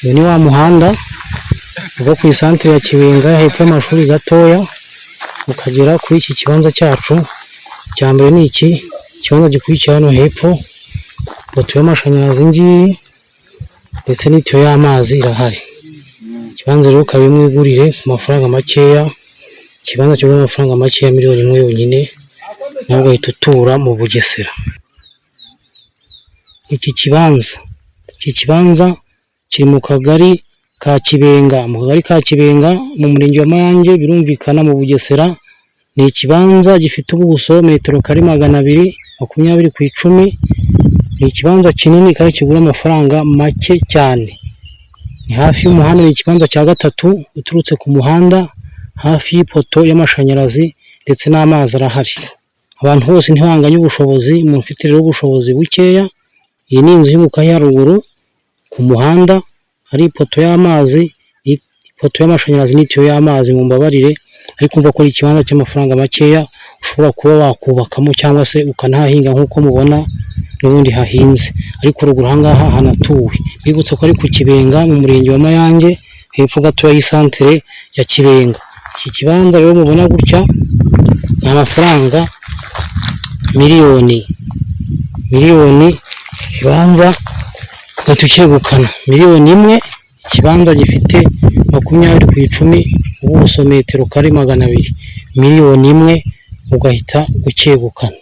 Uyu ni wa muhanda uva ku isantere ya Kibenga hepfo y'amashuri gatoya ukagera kuri iki kibanza cyacu. Icya mbere ni iki kibanza gikurikira hano hepfo, poto y'amashanyarazi ngiyi ndetse n'itiyo y'amazi irahari. Ikibanza rero ukaba imwigurire ku mafaranga makeya, ikibanza kigura amafaranga makeya miliyoni 1 yonyine, nawe ugahita utura mu Bugesera. Iki kibanza kiri mu kagari ka Kibenga, mu murenge wa Mayange, birumvikana mu Bugesera. Ni ikibanza gifite ubuso metero kare 220 ku 10. Ni ikibanza kinini kandi kigura amafaranga make cyane. Ni hafi y'umuhanda, ni ikibanza cya gatatu uturutse ku muhanda, hafi y'ipoto y'amashanyarazi ndetse n'amazi arahari. Abantu bose ntibanganye ubushobozi, umuntu ufite rero ubushobozi bukeya, iyi ni inzu y'umuka haruguru ku muhanda, hari ipoto y'amazi, ipoto y'amashanyarazi n'itiyo y'amazi. Mu mbabarire, ariko umva ko ari ikibanza cy'amafaranga makeya ushobora kuba wakubakamo cyangwa se ukanahahinga nk'uko mubona n'ubundi hahinze, ariko ruguru ahangaha hanatuwe. Bibutse ko ari ku Kibenga mu murenge wa Mayange hepfo gatoya y'isantere ya Kibenga. Iki kibanza rero mubona gutya ni amafaranga miliyoni ibanza ugahita ukegukana miliyoni 1. Ikibanza gifite 20 ku 10, ubuso metero kare 200, miliyoni 1 ugahita ukegukana.